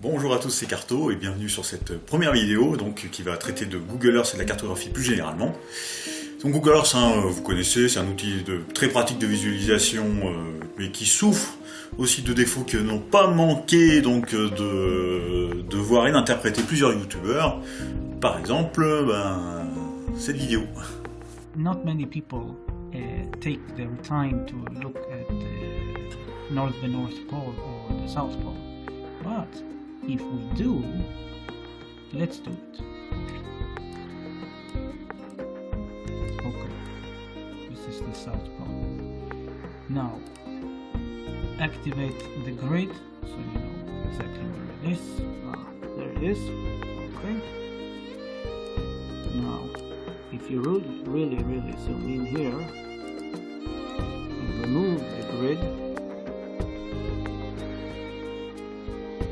Bonjour à tous, c'est Carto et bienvenue sur cette première vidéo qui va traiter de Google Earth et de la cartographie plus généralement. Donc Google Earth, vous connaissez, c'est un outil très pratique de visualisation mais qui souffre aussi de défauts que n'ont pas manqué de voir et d'interpréter plusieurs youtubeurs. Par exemple, cette vidéo. Not many people take their time to look at the North Pole or the South Pole, but if we do, let's do it. Okay, this is the South Pole. Now, activate the grid so you know exactly where it is. There it is. Okay. Now, if you really zoom in here and remove the grid,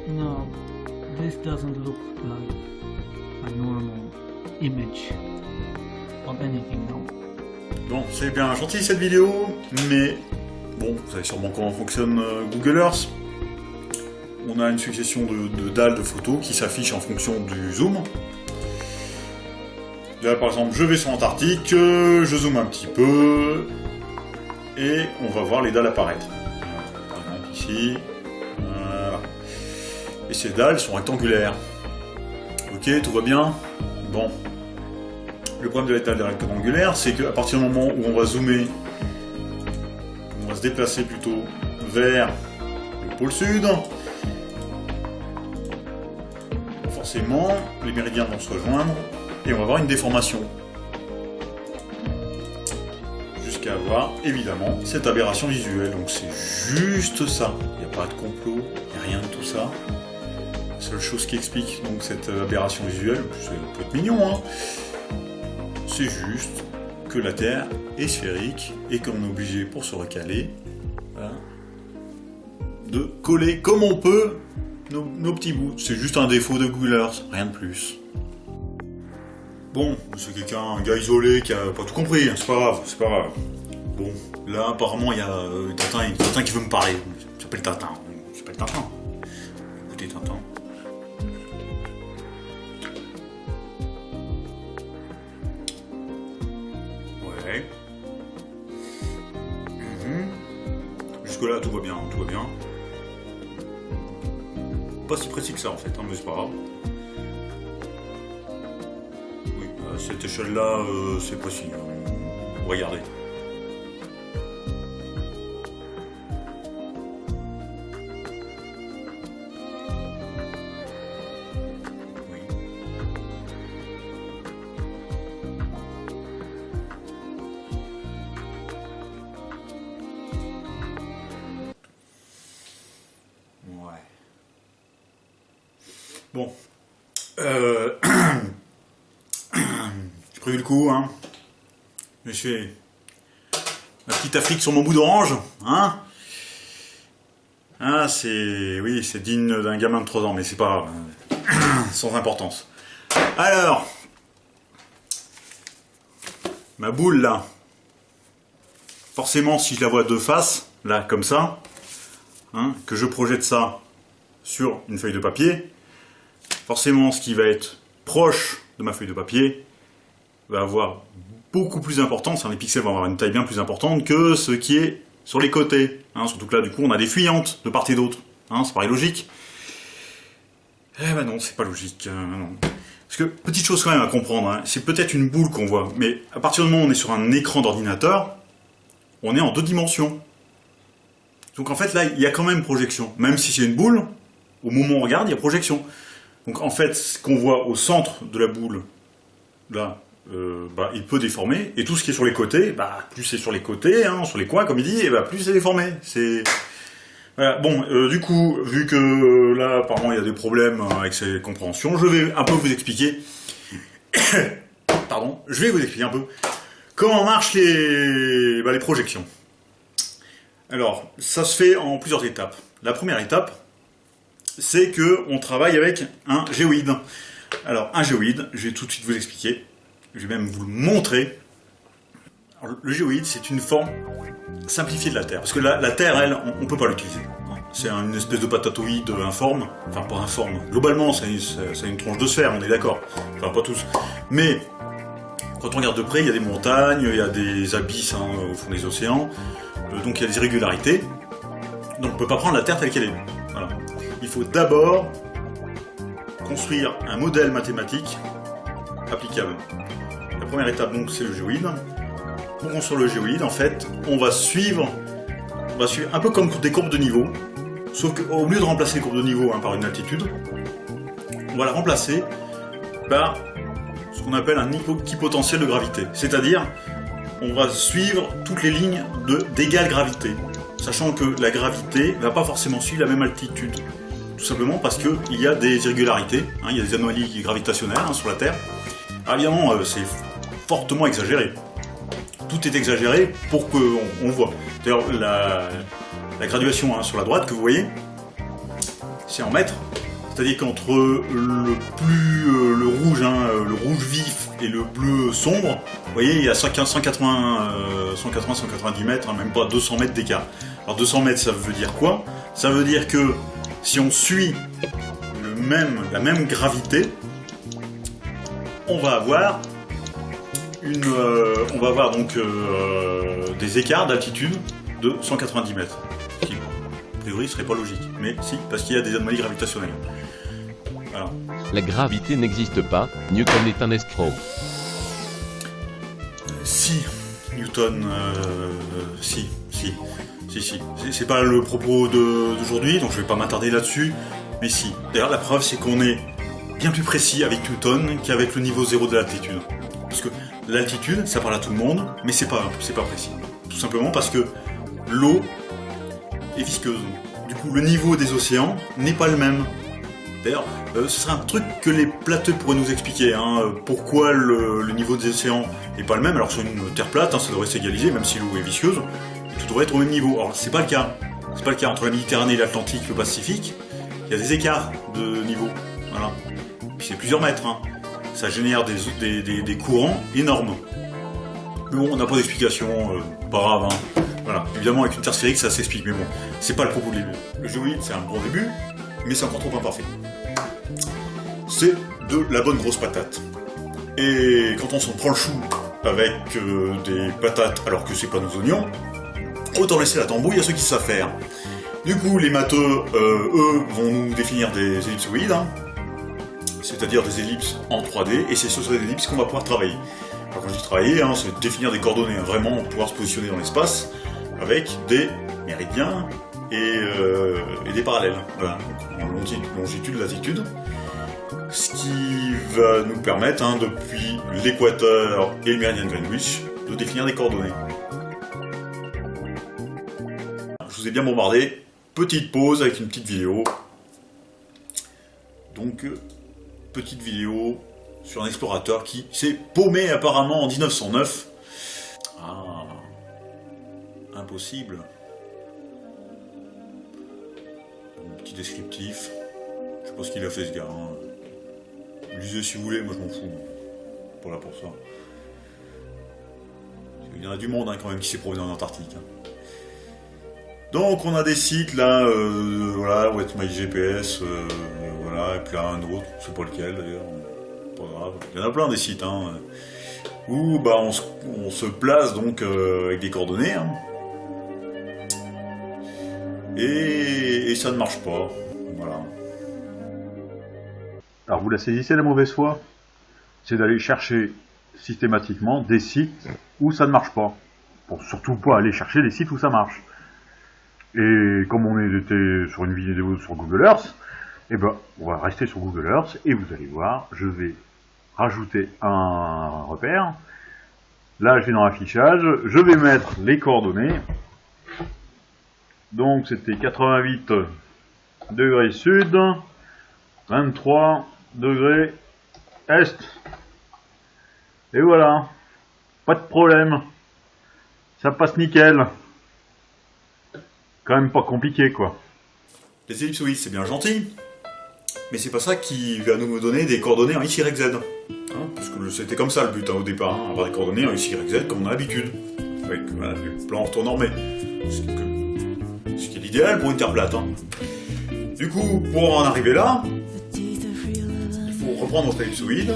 now this doesn't look like a normal image of anything now. Bon, c'est bien gentil cette vidéo, mais bon, vous savez sûrement comment fonctionne Google Earth. On a une succession de dalles de photos qui s'affichent en fonction du zoom. Là, par exemple, je vais sur l'Antarctique, je zoome un petit peu, et on va voir les dalles apparaître. Par exemple, ici, voilà. Et ces dalles sont rectangulaires. Ok, tout va bien? Bon. Le problème de la dalle rectangulaire, c'est qu'à partir du moment où on va zoomer, on va se déplacer plutôt vers le pôle sud, forcément, les méridiens vont se rejoindre, et on va avoir une déformation. Jusqu'à avoir, évidemment, cette aberration visuelle. Donc c'est juste ça. Il n'y a pas de complot, il n'y a rien de tout ça. La seule chose qui explique donc cette aberration visuelle, c'est un peu être mignon, hein, c'est juste que la Terre est sphérique et qu'on est obligé, pour se recaler, voilà, de coller comme on peut nos petits bouts. C'est juste un défaut de Google Earth, rien de plus. Bon, c'est un gars isolé qui a pas tout compris, hein, c'est pas grave, c'est pas grave. Bon, là apparemment il y a Tintin qui veut me parler. Il s'appelle Tintin. Écoutez Tintin. Ouais. Jusque là tout va bien, tout va bien. Pas si précis que ça en fait, hein, mais c'est pas grave. À cette échelle-là, c'est précis. Regardez. Oui. Ouais. Bon. J'ai prévu le coup, hein. J'ai fait ma petite Afrique sur mon bout d'orange, hein. Ah, oui, c'est digne d'un gamin de 3 ans, mais c'est pas grave, sans importance. Alors, ma boule, là, forcément, si je la vois de face, là, comme ça, hein, que je projette ça sur une feuille de papier, forcément, ce qui va être proche de ma feuille de papier va avoir beaucoup plus d'importance, hein, les pixels vont avoir une taille bien plus importante que ce qui est sur les côtés, hein, surtout que là du coup on a des fuyantes de part et d'autre, hein, ça paraît logique. Eh ben non, c'est pas logique, non. Parce que, petite chose quand même à comprendre, hein, c'est peut-être une boule qu'on voit, mais à partir du moment où on est sur un écran d'ordinateur, on est en 2 dimensions. Donc en fait là, il y a quand même projection, même si c'est une boule, au moment où on regarde, il y a projection. Donc en fait, ce qu'on voit au centre de la boule, là, il peut déformer, et tout ce qui est sur les côtés, plus c'est sur les côtés, hein, sur les coins, comme il dit, et plus c'est déformé. Voilà. Bon, du coup, vu que là, apparemment, il y a des problèmes avec ces compréhensions, je vais un peu vous expliquer... Pardon, je vais vous expliquer un peu comment marchent les projections. Alors, ça se fait en plusieurs étapes. La première étape, c'est qu'on travaille avec un géoïde. Alors, un géoïde, je vais tout de suite vous expliquer. Je vais même vous le montrer. Alors, le géoïde, c'est une forme simplifiée de la Terre. Parce que la Terre, elle, on ne peut pas l'utiliser. c'est une espèce de patatoïde informe, enfin pas informe, globalement c'est une tronche de sphère, on est d'accord, enfin pas tous, mais quand on regarde de près, il y a des montagnes, il y a des abysses au fond des océans, donc il y a des irrégularités, donc on ne peut pas prendre la Terre telle qu'elle est. Voilà. Il faut d'abord construire un modèle mathématique applicable. La première étape donc c'est le géoïde. Pour construire le géoïde, en fait, on va suivre un peu comme des courbes de niveau, sauf qu'au lieu de remplacer les courbes de niveau par une altitude, on va la remplacer par ce qu'on appelle un équipotentiel de gravité. C'est-à-dire, on va suivre toutes les lignes d'égale gravité, sachant que la gravité ne va pas forcément suivre la même altitude. Tout simplement parce qu'il y a des irrégularités, il y a des anomalies gravitationnelles sur la Terre. Alors évidemment, c'est fortement exagéré. Tout est exagéré pour qu'on le voit. D'ailleurs, la graduation sur la droite que vous voyez, c'est en mètres. C'est-à-dire qu'entre le rouge vif et le bleu sombre, vous voyez, il y a 180-190 mètres, même pas 200 mètres d'écart. Alors 200 mètres, ça veut dire quoi? Ça veut dire que si on suit la même gravité, on va avoir donc des écarts d'altitude de 190 mètres. Qui, a priori, serait pas logique. Mais si, parce qu'il y a des anomalies gravitationnelles. Voilà. La gravité n'existe pas, Newton est un escroc. Si, Newton, si. C'est pas le propos d'aujourd'hui, donc je vais pas m'attarder là-dessus, mais si. D'ailleurs, la preuve, c'est qu'on est bien plus précis avec Newton qu'avec le niveau 0 de l'altitude. Parce que l'altitude, ça parle à tout le monde, mais c'est pas précis. Tout simplement parce que l'eau est visqueuse. Du coup, le niveau des océans n'est pas le même. D'ailleurs, ce serait un truc que les plateux pourraient nous expliquer. Pourquoi le niveau des océans n'est pas le même, alors sur une terre plate, ça devrait s'égaliser, même si l'eau est visqueuse, et tout devrait être au même niveau. Alors, c'est pas le cas. C'est pas le cas entre la Méditerranée, l'Atlantique, le Pacifique. Il y a des écarts de niveau. Voilà. Puis c'est plusieurs mètres. Ça génère des courants énormes. Mais bon, on n'a pas d'explication, pas grave. Voilà. Évidemment, avec une terre sphérique, ça s'explique, mais bon, c'est pas le propos du début. Le géoïde, c'est un bon début, mais c'est encore trop imparfait. C'est de la bonne grosse patate. Et quand on s'en prend le chou avec des patates alors que c'est pas nos oignons, autant laisser la tambouille à ceux qui savent faire. Du coup, les matheux, eux, vont nous définir des ellipsoïdes, c'est-à-dire des ellipses en 3D, et c'est sur ces ellipses qu'on va pouvoir travailler. Alors quand je dis travailler, c'est définir des coordonnées, vraiment pouvoir se positionner dans l'espace avec des méridiens et des parallèles, voilà, en longitude, latitude, ce qui va nous permettre, depuis l'équateur et le méridien de Greenwich, de définir des coordonnées. Je vous ai bien bombardé, petite pause avec une petite vidéo. Donc, petite vidéo sur un explorateur qui s'est paumé apparemment en 1909. Ah, impossible. Bon, petit descriptif. Je sais pas ce qu'il a fait ce gars. Lisez si vous voulez, moi je m'en fous. Pas là pour ça. Il y en a du monde quand même qui s'est promené en Antarctique. Donc on a des sites là, voilà, WhatMyGPS, voilà, et puis là un autre, je sais pas lequel d'ailleurs, pas grave. Il y en a plein des sites, où on se place donc avec des coordonnées, et ça ne marche pas, voilà. Alors vous la saisissez la mauvaise foi, c'est d'aller chercher systématiquement des sites où ça ne marche pas, pour surtout pas aller chercher les sites où ça marche. Et comme on était sur une vidéo sur Google Earth, on va rester sur Google Earth et vous allez voir, je vais rajouter un repère. Là, je vais dans l'affichage, je vais mettre les coordonnées. Donc, c'était 88 degrés sud, 23 degrés est. Et voilà, pas de problème. Ça passe nickel. Quand même pas compliqué, quoi. Les ellipsoïdes, c'est bien gentil, mais c'est pas ça qui va nous donner des coordonnées en X, Y, Z. Parce que c'était comme ça le but au départ, avoir des coordonnées en X, Y, Z comme on a l'habitude, avec le plan orthonormé. Ce qui est l'idéal pour une terre plate. Hein. Du coup, pour en arriver là, il faut reprendre notre ellipsoïde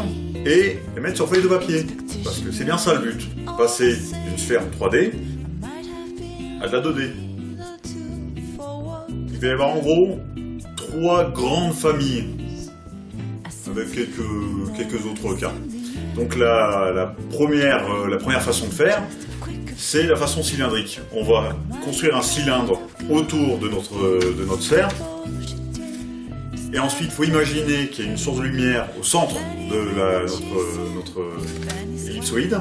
et les mettre sur feuille de papier. Parce que c'est bien ça le but. Passer d'une sphère 3D à de la 2D. Il va y avoir en gros 3 grandes familles. Avec quelques autres cas. Donc la première façon de faire, c'est la façon cylindrique. On va construire un cylindre autour de notre sphère. Et ensuite, il faut imaginer qu'il y a une source de lumière au centre de notre ellipsoïde.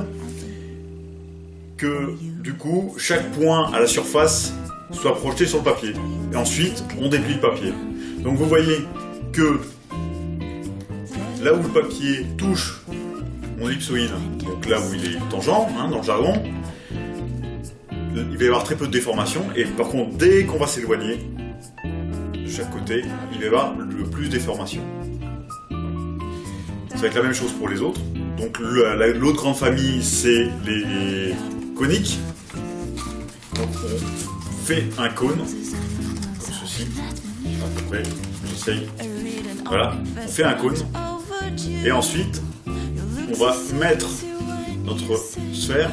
Que du coup, chaque point à la surface soit projeté sur le papier. Et ensuite, on déplie le papier. Donc vous voyez que là où le papier touche mon ellipsoïde, donc là où il est tangent, hein, dans le jargon, il va y avoir très peu de déformation, et par contre, dès qu'on va s'éloigner de chaque côté, il va y avoir le plus de déformation. Ça va être la même chose pour les autres. Donc l'autre grande famille, c'est les coniques. Donc on fait un cône, comme ceci, à peu près, j'essaye. Voilà, on fait un cône. Et ensuite, on va mettre notre sphère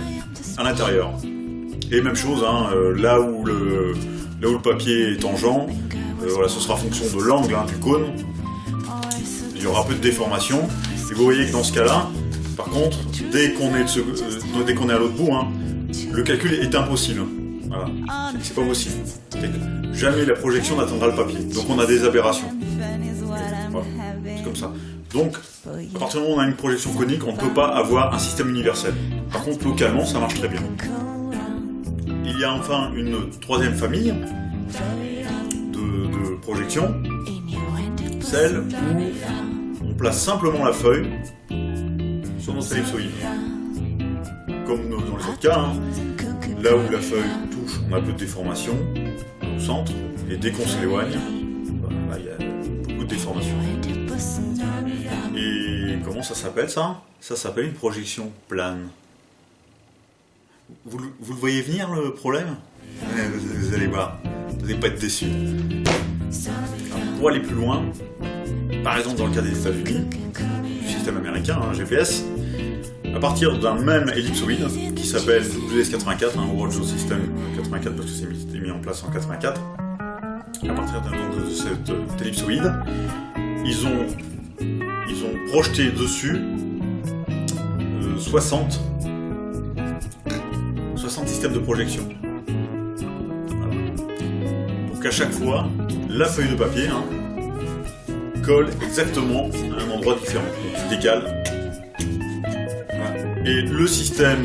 à l'intérieur. Et même chose, hein, là où le papier est tangent, voilà, ce sera en fonction de l'angle hein, du cône. Il y aura peu de déformation. Et vous voyez que dans ce cas-là, par contre, dès qu'on est à l'autre bout, hein, le calcul est impossible. Voilà, c'est pas possible. Jamais la projection n'atteindra le papier. Donc on a des aberrations. Voilà, c'est comme ça. Donc, à partir du moment où on a une projection conique, on ne peut pas avoir un système universel. Par contre, localement, ça marche très bien. Il y a enfin une troisième famille de projections, celle où on place simplement la feuille sur notre ellipsoïde. Comme dans les autres cas, hein, là où la feuille touche, on a peu de déformation au centre, et dès qu'on s'éloigne, là, il y a beaucoup de déformation. Et comment ça s'appelle ça? Ça s'appelle une projection plane. Vous le voyez venir le problème? Vous allez voir, vous n'allez pas être déçus. Pour aller plus loin, par exemple dans le cas des États-Unis, du système américain, hein, GPS, à partir d'un même ellipsoïde qui s'appelle WS84, hein, World Geosystem 84 parce que c'est mis en place en 84, à partir de cet ellipsoïde, ils ont projeté dessus 60 systèmes de projection. Voilà. Donc à chaque fois, la feuille de papier colle exactement à un endroit différent. Donc tu décales. Voilà. Et le système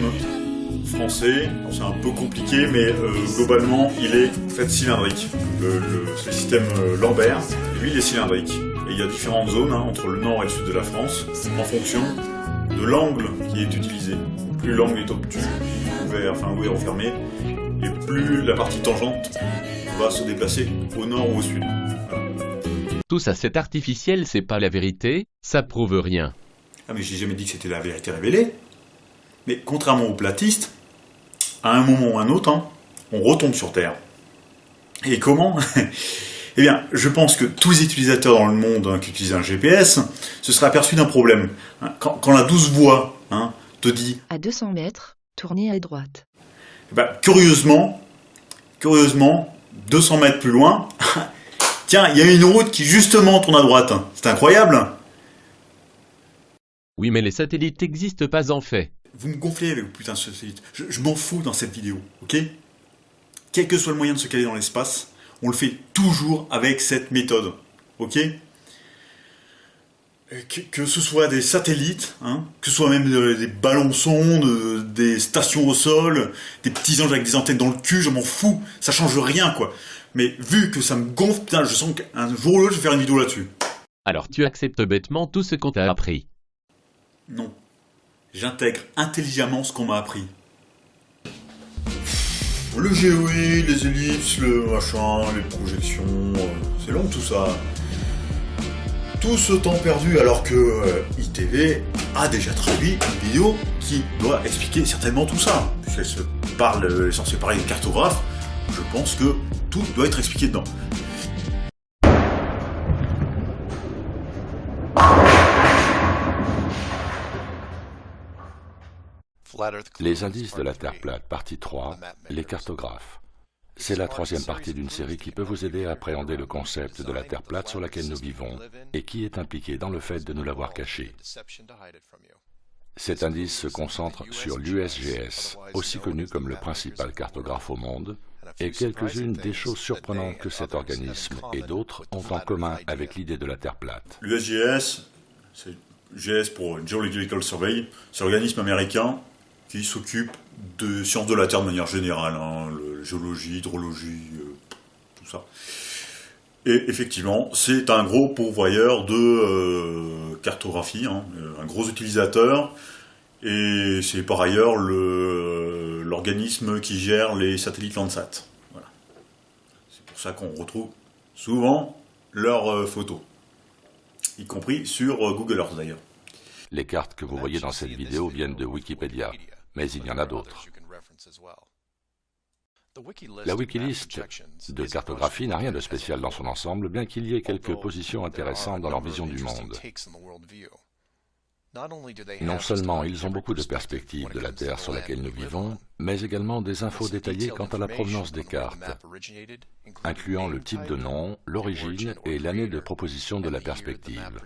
français, c'est un peu compliqué, mais globalement, il est fait cylindrique. C'est le système Lambert, lui, il est cylindrique. Et il y a différentes zones entre le nord et le sud de la France, en fonction de l'angle qui est utilisé. Plus l'angle est obtus, ouvert ou fermé, et plus la partie tangente va se déplacer au nord ou au sud. Voilà. Tout ça c'est artificiel, c'est pas la vérité, ça prouve rien. Ah mais j'ai jamais dit que c'était la vérité révélée. Mais contrairement aux platistes, à un moment ou à un autre, on retombe sur Terre. Et comment? Eh bien, je pense que tous les utilisateurs dans le monde qui utilisent un GPS se seraient aperçus d'un problème. Quand la douce voix te dit à 200 mètres, tournez à droite. Eh ben, curieusement, 200 mètres plus loin, tiens, il y a une route qui justement tourne à droite. C'est incroyable. Oui, mais les satellites n'existent pas en fait. Vous me gonflez avec vos putains de satellites. Je m'en fous dans cette vidéo, ok? Quel que soit le moyen de se caler dans l'espace, on le fait toujours avec cette méthode, ok? Que ce soit des satellites, que ce soit même des ballons sondes, des stations au sol, des petits anges avec des antennes dans le cul, je m'en fous, ça change rien quoi. Mais vu que ça me gonfle, putain, je sens qu'un jour ou l'autre je vais faire une vidéo là-dessus. Alors tu acceptes bêtement tout ce qu'on t'a appris? Non. J'intègre intelligemment ce qu'on m'a appris. Le géoïde, les ellipses, le machin, les projections, c'est long tout ça. Tout ce temps perdu alors que ITV a déjà traduit une vidéo qui doit expliquer certainement tout ça. Puisqu'elle est censée parler de cartographe, je pense que Tout doit être expliqué dedans. Les indices de la Terre plate, partie 3, les cartographes. C'est la troisième partie d'une série qui peut vous aider à appréhender le concept de la Terre plate sur laquelle nous vivons et qui est impliqué dans le fait de nous l'avoir caché. Cet indice se concentre sur l'USGS, aussi connu comme le principal cartographe au monde, et quelques-unes des choses surprenantes que cet organisme et d'autres ont en commun avec l'idée de la Terre plate. L'USGS, c'est GS pour Geological Survey, c'est l'organisme américain qui s'occupe de sciences de la Terre de manière générale, hein, géologie, hydrologie, tout ça. Et effectivement, c'est un gros pourvoyeur de cartographie, hein, un gros utilisateur, et c'est par ailleurs l'organisme qui gère les satellites Landsat. Voilà. C'est pour ça qu'on retrouve souvent leurs photos, y compris sur Google Earth d'ailleurs. Les cartes que vous voyez dans cette vidéo viennent de Wikipédia, mais il y en a d'autres. La Wikilist de cartographie n'a rien de spécial dans son ensemble, bien qu'il y ait quelques positions intéressantes dans leur vision du monde. Non seulement ils ont beaucoup de perspectives de la Terre sur laquelle nous vivons, mais également des infos détaillées quant à la provenance des cartes, incluant le type de nom, l'origine et l'année de proposition de la perspective.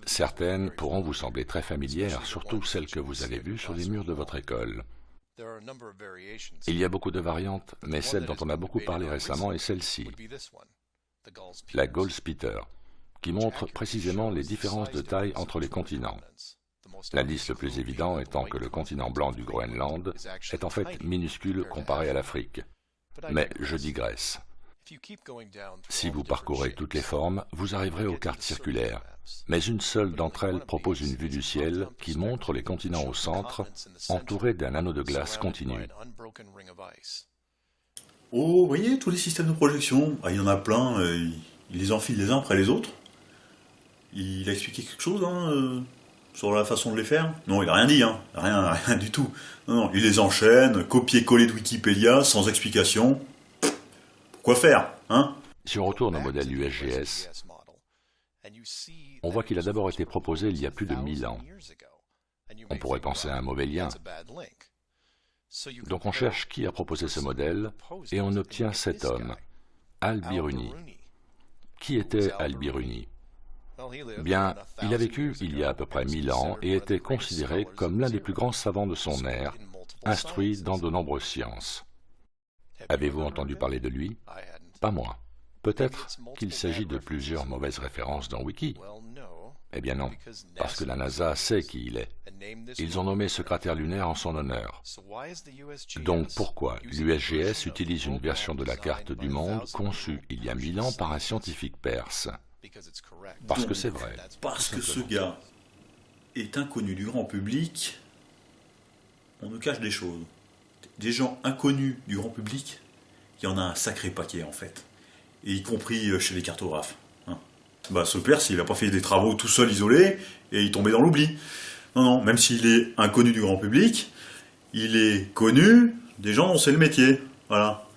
Certaines pourront vous sembler très familières, surtout celles que vous avez vues sur les murs de votre école. Il y a beaucoup de variantes, mais celle dont on a beaucoup parlé récemment est celle-ci, la Goldspiter, qui montre précisément les différences de taille entre les continents. L'indice le plus évident étant que le continent blanc du Groenland est en fait minuscule comparé à l'Afrique. Mais je digresse. Si vous parcourez toutes les formes, vous arriverez aux cartes circulaires, mais une seule d'entre elles propose une vue du ciel qui montre les continents au centre, entourés d'un anneau de glace continu. Oh, vous voyez, tous les systèmes de projection, il y en a plein, il les enfile les uns après les autres. Il a expliqué quelque chose sur la façon de les faire? Non, il n'a rien dit, hein. Rien du tout. Non, il les enchaîne, copier-coller de Wikipédia, sans explication. Quoi faire, hein? Si on retourne au modèle USGS, on voit qu'il a d'abord été proposé il y a plus de 1000 ans. On pourrait penser à un mauvais lien. Donc on cherche qui a proposé ce modèle, et on obtient cet homme, Al-Biruni. Qui était Al-Biruni? Bien, il a vécu il y a à peu près 1000 ans et était considéré comme l'un des plus grands savants de son ère, instruit dans de nombreuses sciences. Avez-vous entendu parler de lui? Pas moi. Peut-être qu'il s'agit de plusieurs mauvaises références dans Wiki. Eh bien non, parce que la NASA sait qui il est. Ils ont nommé ce cratère lunaire en son honneur. Donc pourquoi l'USGS utilise une version de la carte du monde conçue il y a 1000 ans par un scientifique perse? Parce que c'est vrai. Parce que ce gars est inconnu du grand public, on nous cache des choses. Des gens inconnus du grand public, il y en a un sacré paquet en fait, et y compris chez les cartographes. Hein. Ce Perse, il n'a pas fait des travaux tout seul, isolé, et il tombait dans l'oubli. Non, même s'il est inconnu du grand public, il est connu des gens dont c'est le métier. Voilà.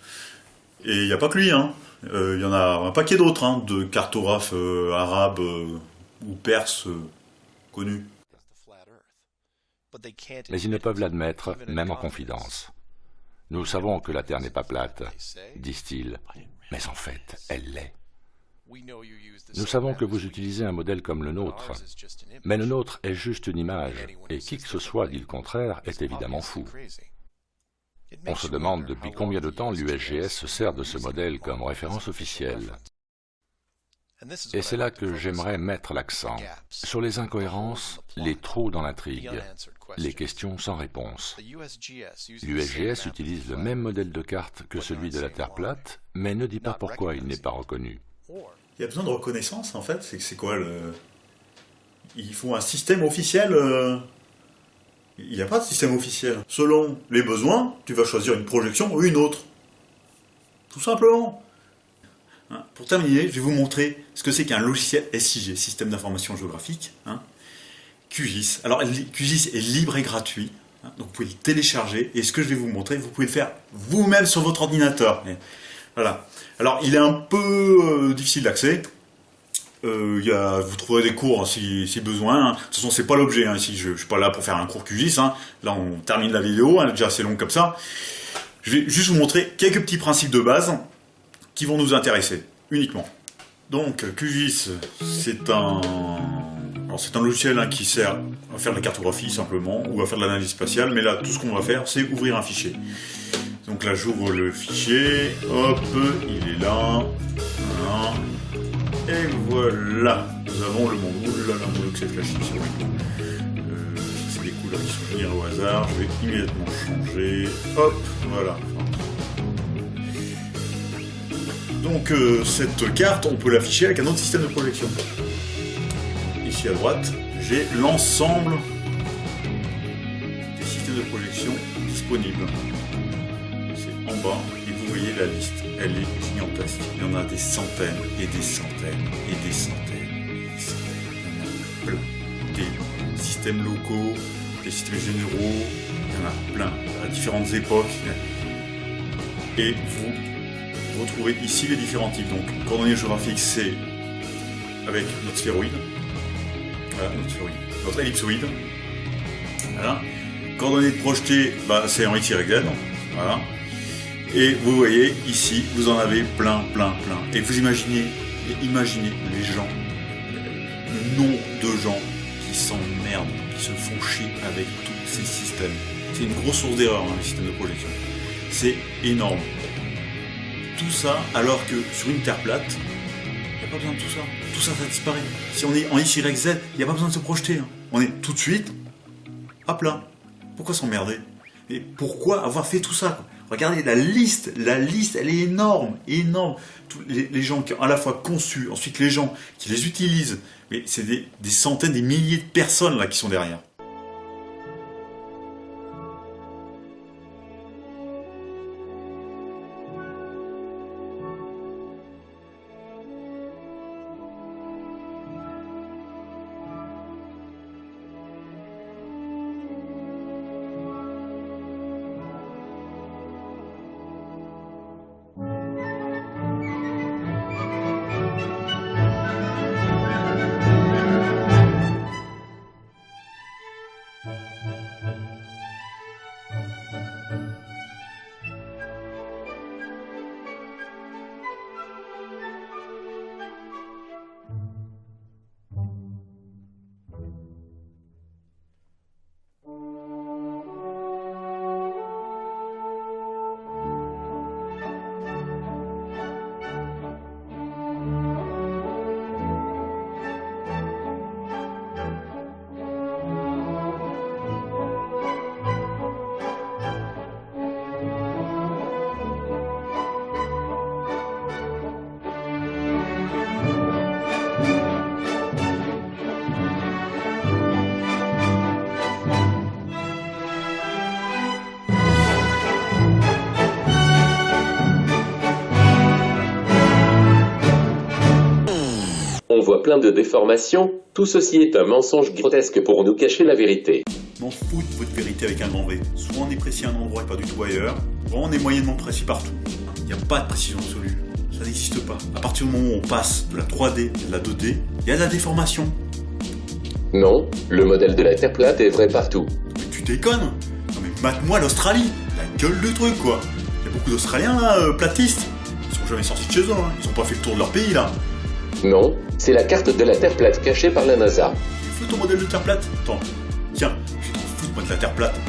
Et il n'y a pas que lui, hein. Il y en a un paquet d'autres, hein, de cartographes arabes ou perses connus. Mais ils ne peuvent l'admettre, même en confidence. Nous savons que la Terre n'est pas plate, disent-ils, mais en fait, elle l'est. Nous savons que vous utilisez un modèle comme le nôtre, mais le nôtre est juste une image, et qui que ce soit dit le contraire est évidemment fou. On se demande depuis combien de temps l'USGS se sert de ce modèle comme référence officielle. Et c'est là que j'aimerais mettre l'accent, sur les incohérences, les trous dans l'intrigue, les questions sans réponse. L'USGS utilise le même modèle de carte que celui de la Terre plate, mais ne dit pas pourquoi il n'est pas reconnu. Il y a besoin de reconnaissance, en fait. C'est quoi le... Il faut un système officiel. Il n'y a pas de système officiel. Selon les besoins, tu vas choisir une projection ou une autre. Tout simplement. Hein, pour terminer, je vais vous montrer ce que c'est qu'un logiciel SIG, Système d'information géographique. Hein. QGIS. Alors, QGIS est libre et gratuit. Donc vous pouvez le télécharger, et ce que je vais vous montrer, vous pouvez le faire vous-même sur votre ordinateur. Et voilà. Alors il est un peu difficile d'accès. Vous trouverez des cours si besoin. De toute façon, c'est pas l'objet. Ici, je suis pas là pour faire un cours QGIS. Là, on termine la vidéo. Elle est déjà assez longue comme ça. Je vais juste vous montrer quelques petits principes de base qui vont nous intéresser uniquement. Donc, QGIS, c'est un logiciel qui sert à faire de la cartographie simplement ou à faire de l'analyse spatiale. Mais là, tout ce qu'on va faire, c'est ouvrir un fichier. Donc là, j'ouvre le fichier. Hop, il est là. Voilà. Et voilà, nous avons le module, là, le module que c'est flashy, c'est des couleurs qui sont générées au hasard, je vais immédiatement changer, hop, voilà. Donc cette carte, on peut l'afficher avec un autre système de projection. Ici à droite, j'ai l'ensemble des systèmes de projection disponibles. C'est en bas, et vous voyez la liste. Elle est gigantesque. Il y en a des centaines et des centaines et des centaines et des centaines. Il y en a plein. Des systèmes locaux, des systèmes généraux, il y en a plein, à différentes époques. Et vous retrouvez ici les différents types. Donc, coordonnées géographiques, c'est avec notre sphéroïde. Voilà, notre sphéroïde. Notre ellipsoïde. Voilà. Coordonnées projetées, c'est en X, Y, Z. Voilà. Et vous voyez, ici, vous en avez plein. Et vous imaginez les gens, le nombre de gens qui s'emmerdent, qui se font chier avec tous ces systèmes. C'est une grosse source d'erreur, les systèmes de projection. C'est énorme. Tout ça, alors que sur une Terre plate, il n'y a pas besoin de tout ça. Tout ça, ça disparaît. Si on est en X, Y, Z, il n'y a pas besoin de se projeter. On est tout de suite à plat. Pourquoi s'emmerder? Et pourquoi avoir fait tout ça, quoi? Regardez la liste, elle est énorme. Tous les gens qui ont à la fois conçu, ensuite les gens qui les utilisent, mais c'est des centaines, des milliers de personnes là qui sont derrière. On voit plein de déformations, tout ceci est un mensonge grotesque pour nous cacher la vérité. M'en fous de votre vérité avec un grand V. Soit on est précis à un endroit et pas du tout ailleurs, soit on est moyennement précis partout. Il n'y a pas de précision absolue. Ça n'existe pas. À partir du moment où on passe de la 3D à la 2D, il y a de la déformation. Non, le modèle de la Terre plate est vrai partout. Mais tu déconnes? Non mais mate-moi l'Australie. La gueule de truc quoi. Il y a beaucoup d'Australiens là, platistes. Ils sont jamais sortis de chez eux, hein. Ils ont pas fait le tour de leur pays là. Non, c'est la carte de la Terre plate cachée par la NASA. Tu fous ton modèle de Terre plate? Attends, tiens, je t'en fous moi de la Terre plate.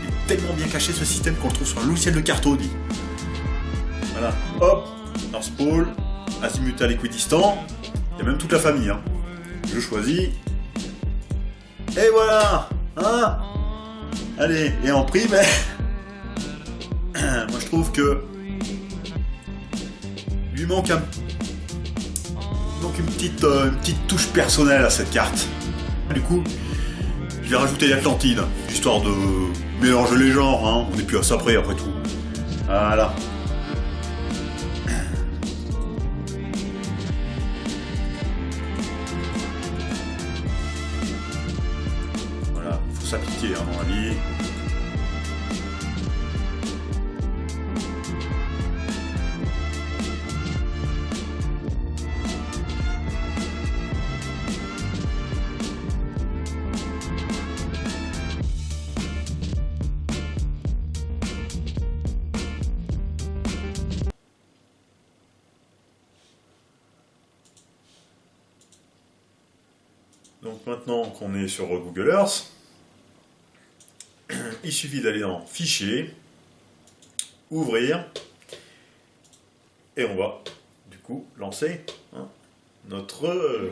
Il est tellement bien caché ce système qu'on le trouve sur un logiciel de carte Audi. Voilà, hop, North Pole, azimutal équidistant, il y a même toute la famille. Hein. Je choisis. Et voilà, hein. Allez, et en prix, mais moi je trouve que lui manque une petite touche personnelle à cette carte. Du coup, je vais rajouter l'Atlantide, histoire de mélanger les genres, hein. On n'est plus à ça près après tout. Voilà. Voilà, faut s'appliquer hein, dans la vie. Donc maintenant qu'on est sur Google Earth, il suffit d'aller dans Fichier, Ouvrir, et on va du coup lancer notre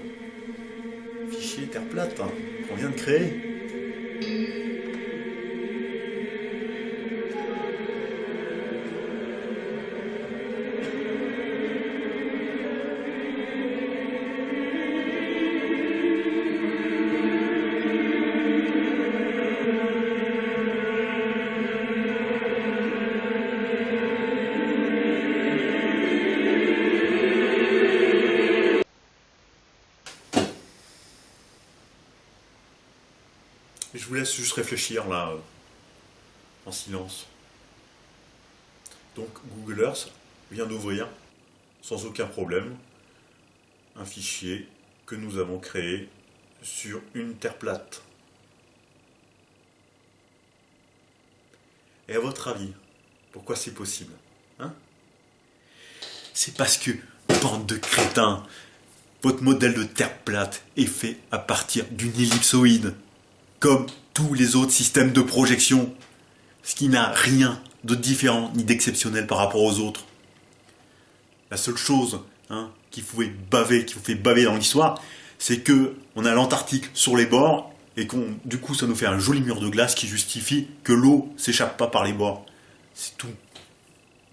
fichier Terre plate qu'on vient de créer. Je vous laisse juste réfléchir là, en silence. Donc Google Earth vient d'ouvrir, sans aucun problème, un fichier que nous avons créé sur une Terre plate. Et à votre avis, pourquoi c'est possible, hein? C'est parce que, bande de crétins, votre modèle de Terre plate est fait à partir d'une ellipsoïde, comme tous les autres systèmes de projection, ce qui n'a rien de différent ni d'exceptionnel par rapport aux autres. La seule chose qui vous fait baver dans l'histoire, c'est que on a l'Antarctique sur les bords et du coup ça nous fait un joli mur de glace qui justifie que l'eau s'échappe pas par les bords. C'est tout.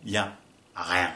Il n'y a rien.